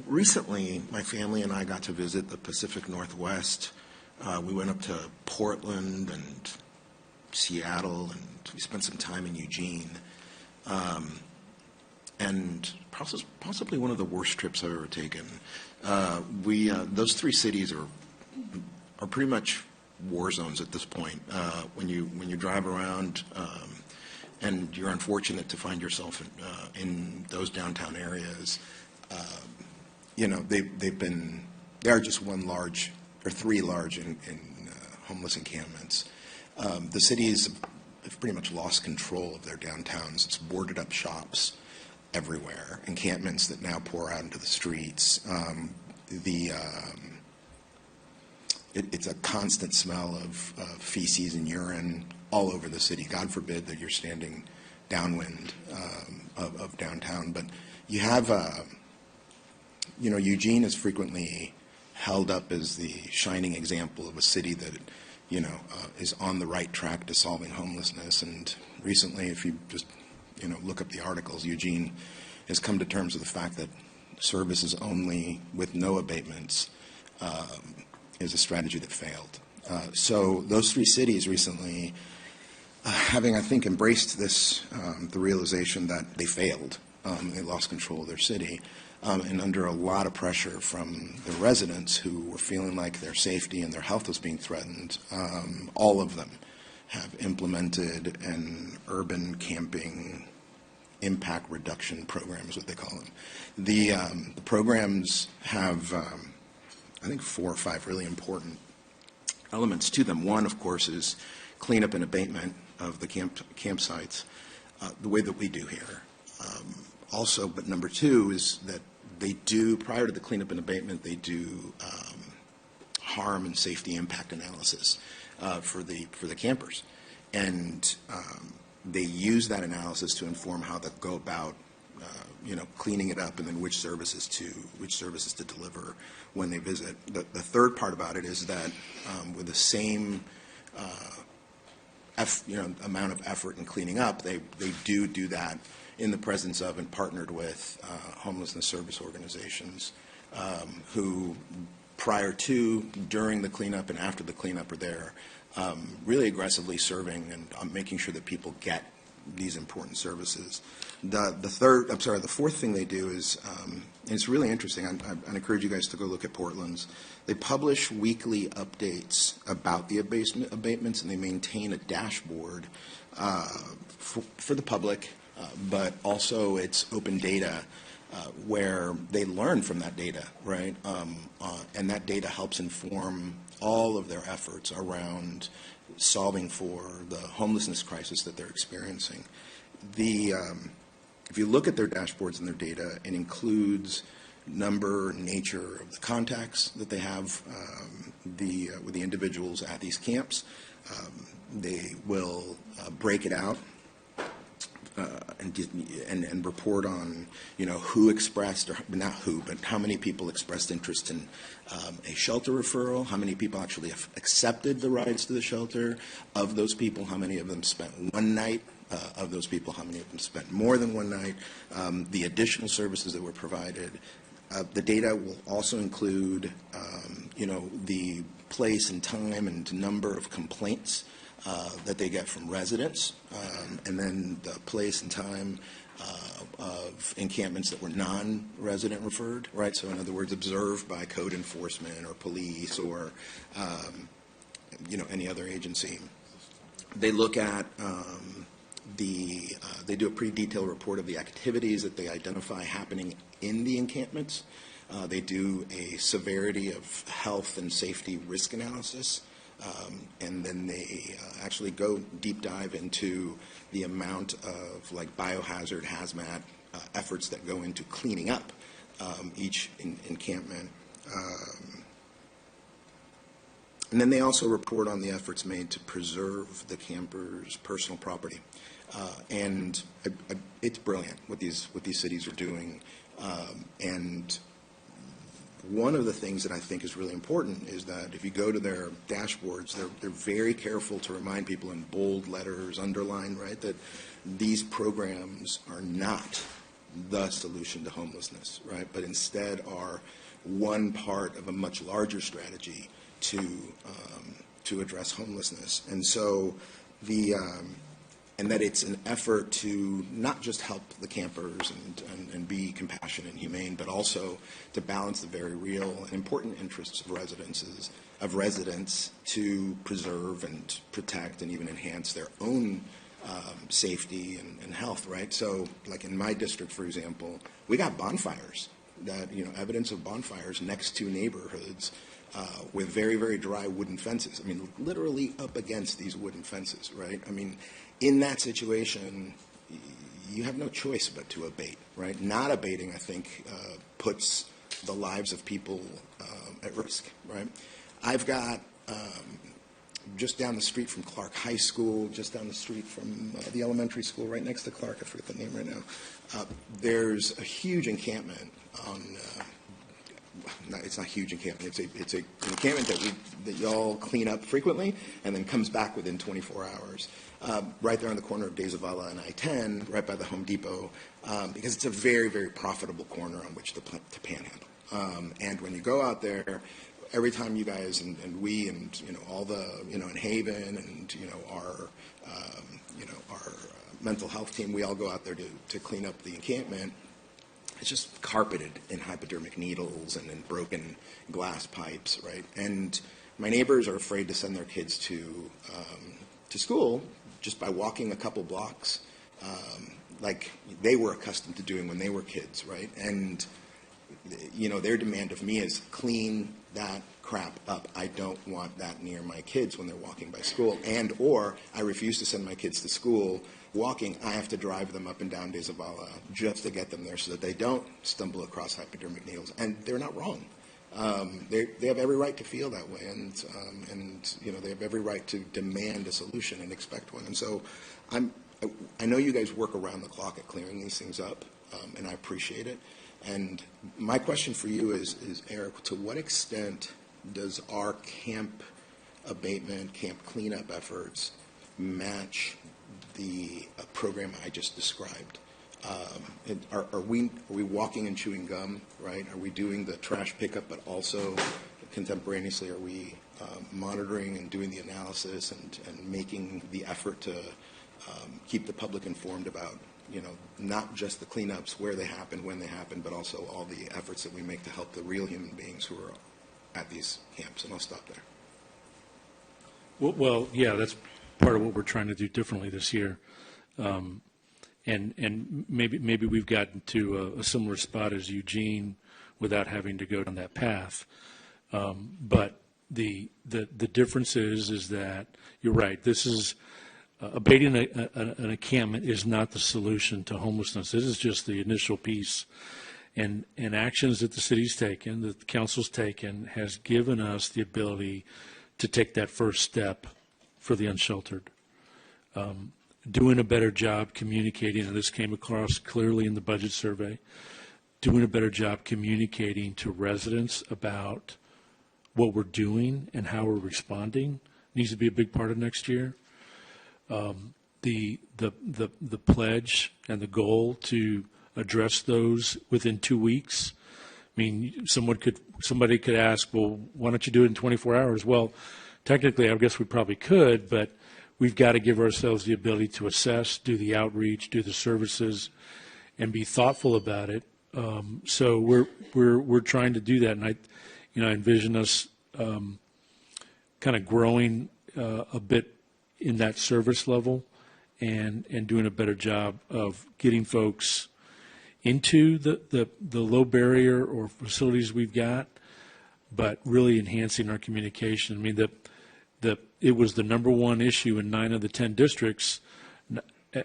Recently, my family and I got to visit the Pacific Northwest. We went up to Portland and Seattle, and we spent some time in Eugene. And possibly one of the worst trips I've ever taken. Those three cities are pretty much war zones at this point. When you drive around, and you're unfortunate to find yourself in those downtown areas, they are just three large homeless encampments. The cities have pretty much lost control of their downtowns. It's boarded up shops everywhere, encampments that now pour out into the streets. It's a constant smell of feces and urine all over the city. God forbid that you're standing downwind of downtown. But you have, Eugene is frequently held up as the shining example of a city that, is on the right track to solving homelessness. And recently, if you just, look up the articles, Eugene has come to terms with the fact that services only with no abatements is a strategy that failed. So those three cities recently, having, I think, embraced the realization that they failed, they lost control of their city, and under a lot of pressure from the residents who were feeling like their safety and their health was being threatened, all of them have implemented an urban camping impact reduction program, is what they call them. The programs have, I think, 4 or 5 really important elements to them. One, of course, is cleanup and abatement of the campsites, the way that we do here. Also, but number 2 is that they do, prior to the cleanup and abatement, they do harm and safety impact analysis for the campers, and they use that analysis to inform how they go about cleaning it up, and then which services to deliver when they visit. The third part about it is that with the same amount of effort in cleaning up, they do that in the presence of and partnered with homelessness service organizations who, prior to, during the cleanup, and after the cleanup, are there really aggressively serving and making sure that people get these important services. The fourth thing they do is, and it's really interesting, I encourage you guys to go look at Portland's. They publish weekly updates about the abatements, and they maintain a dashboard for the public, but also it's open data where they learn from that data, right? And that data helps inform all of their efforts around solving for the homelessness crisis that they're experiencing. If you look at their dashboards and their data, it includes number, nature of the contacts that they have with the individuals at these camps. They will break it out and report on, who expressed, or not who, but how many people expressed interest in a shelter referral, how many people actually have accepted the rides to the shelter. Of those people, how many of them spent one night? Of those people, how many of them spent more than one night? The additional services that were provided. The data will also include, the place and time and number of complaints that they get from residents, and then the place and time of encampments that were non-resident referred, right? So in other words, observed by code enforcement or police or, any other agency. They look at they do a pretty detailed report of the activities that they identify happening in the encampments. They do a severity of health and safety risk analysis. And then they actually go deep dive into the amount of biohazard, hazmat efforts that go into cleaning up each encampment. And then they also report on the efforts made to preserve the campers' personal property. And it's brilliant what these cities are doing. And one of the things that I think is really important is that if you go to their dashboards, they're very careful to remind people in bold letters, underline, right, that these programs are not the solution to homelessness, right? But instead are one part of a much larger strategy to address homelessness. And so and that it's an effort to not just help the campers and be compassionate and humane, but also to balance the very real and important interests of residents to preserve and protect and even enhance their own safety and health, right? So like in my district, for example, we got bonfires evidence of bonfires next to neighborhoods with very, very dry wooden fences. I mean, literally up against these wooden fences, right? I mean, in that situation, you have no choice but to abate, right? Not abating, I think, puts the lives of people at risk, right? I've got just down the street from Clark High School, just down the street from the elementary school right next to Clark, I forget the name right now, there's a huge encampment on, it's not a huge encampment, it's an encampment that y'all clean up frequently and then comes back within 24 hours. Right there on the corner of De Zavala and I-10, right by the Home Depot, because it's a very, very profitable corner on which to panhandle. And when you go out there, every time you guys and we and all the in Haven and our mental health team, we all go out there to clean up the encampment. It's just carpeted in hypodermic needles and in broken glass pipes, right? And my neighbors are afraid to send their kids to school just by walking a couple blocks, like they were accustomed to doing when they were kids, right? And their demand of me is clean that crap up. I don't want that near my kids when they're walking by school, or I refuse to send my kids to school walking. I have to drive them up and down De Zavala just to get them there so that they don't stumble across hypodermic needles. And they're not wrong. They have every right to feel that way, and they have every right to demand a solution and expect one. And so I know you guys work around the clock at clearing these things up, and I appreciate it. And my question for you is, Eric, to what extent does our camp abatement, camp cleanup efforts match the program I just described? Are we walking and chewing gum, right? Are we doing the trash pickup, but also contemporaneously are we monitoring and doing the analysis and making the effort to keep the public informed about not just the cleanups, where they happen, when they happen, but also all the efforts that we make to help the real human beings who are at these camps? And I'll stop there. Well, yeah, that's part of what we're trying to do differently this year. And maybe we've gotten to a similar spot as Eugene without having to go down that path. But the difference is that you're right. This is abating an encampment is not the solution to homelessness. This is just the initial piece. And actions that the city's taken, that the council's taken, has given us the ability to take that first step for the unsheltered. Doing a better job communicating, and this came across clearly in the budget survey, doing a better job communicating to residents about what we're doing and how we're responding needs to be a big part of next year. The pledge and the goal to address those within 2 weeks. I mean, somebody could ask, well, why don't you do it in 24 hours? Well, technically, I guess we probably could, but we've got to give ourselves the ability to assess, do the outreach, do the services, and be thoughtful about it. So we're trying to do that, and I envision us kind of growing a bit in that service level and doing a better job of getting folks into the low barrier or facilities we've got, but really enhancing our communication. I mean, it was the number one issue in 9 of the 10 districts,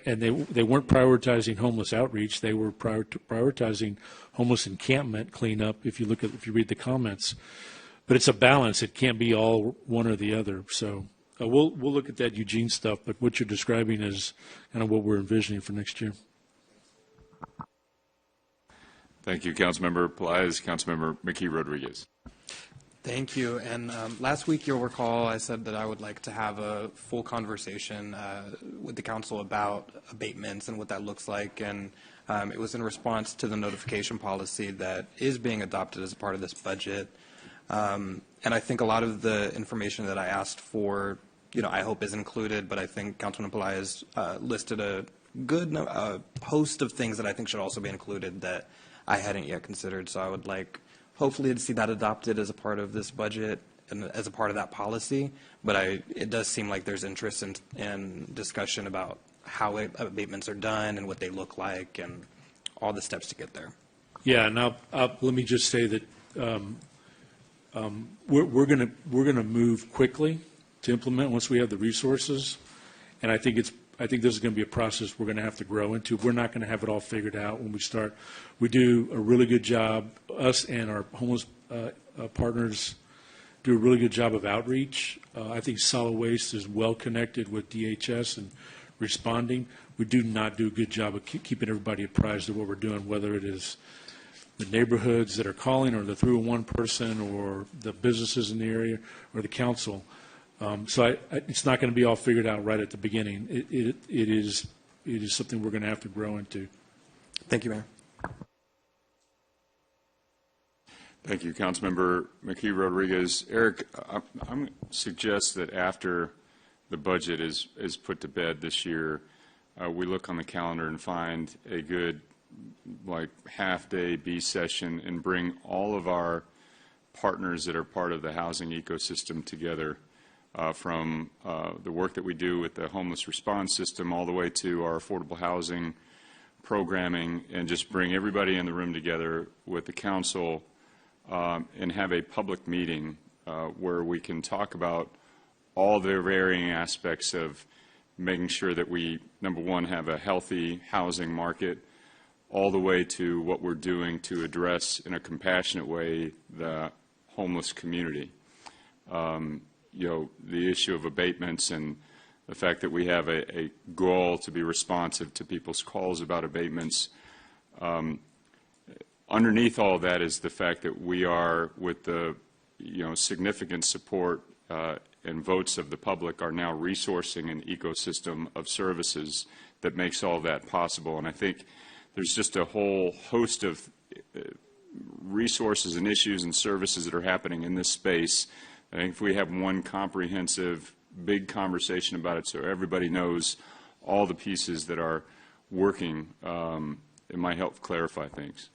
and they weren't prioritizing homeless outreach. They were prioritizing homeless encampment cleanup. If you read the comments, but it's a balance. It can't be all one or the other. So we'll look at that Eugene stuff. But what you're describing is kind of what we're envisioning for next year. Thank you, Councilmember Pelaez. Councilmember McKee Rodriguez. Thank you. And last week, you'll recall, I said that I would like to have a full conversation with the council about abatements and what that looks like. And It was in response to the notification policy that is being adopted as a part of this budget. And I think a lot of the information that I asked for, I hope is included, but I think Councilman Pelaez has listed a good host of things that I think should also be included that I hadn't yet considered. So I would like, hopefully, to see that adopted as a part of this budget and as a part of that policy. But it does seem like there's interest in discussion about how abatements are done and what they look like and all the steps to get there. Yeah, now let me just say that we're going to move quickly to implement once we have the resources, and I think this is going to be a process we're going to have to grow into. We're not going to have it all figured out when we start. We do a really good job. Us and our homeless partners do a really good job of outreach. I think solid waste is well connected with DHS and responding. We do not do a good job of keeping everybody apprised of what we're doing, whether it is the neighborhoods that are calling or the 301 person or the businesses in the area or the council. So it's not going to be all figured out right at the beginning. It is something we're going to have to grow into. Thank you, Mayor. Thank you, Councilmember McKee Rodriguez. Eric, I'm suggest that after the budget is put to bed this year, we look on the calendar and find a good half-day B session and bring all of our partners that are part of the housing ecosystem together, from the work that we do with the homeless response system all the way to our affordable housing programming, and just bring everybody in the room together with the council and have a public meeting where we can talk about all the varying aspects of making sure that we, number one, have a healthy housing market, all the way to what we're doing to address in a compassionate way the homeless community. The issue of abatements and the fact that we have a goal to be responsive to people's calls about abatements. Underneath all of that is the fact that we are, with the significant support and votes of the public, are now resourcing an ecosystem of services that makes all that possible. And I think there's just a whole host of resources and issues and services that are happening in this space. I think if we have one comprehensive, big conversation about it so everybody knows all the pieces that are working, it might help clarify things.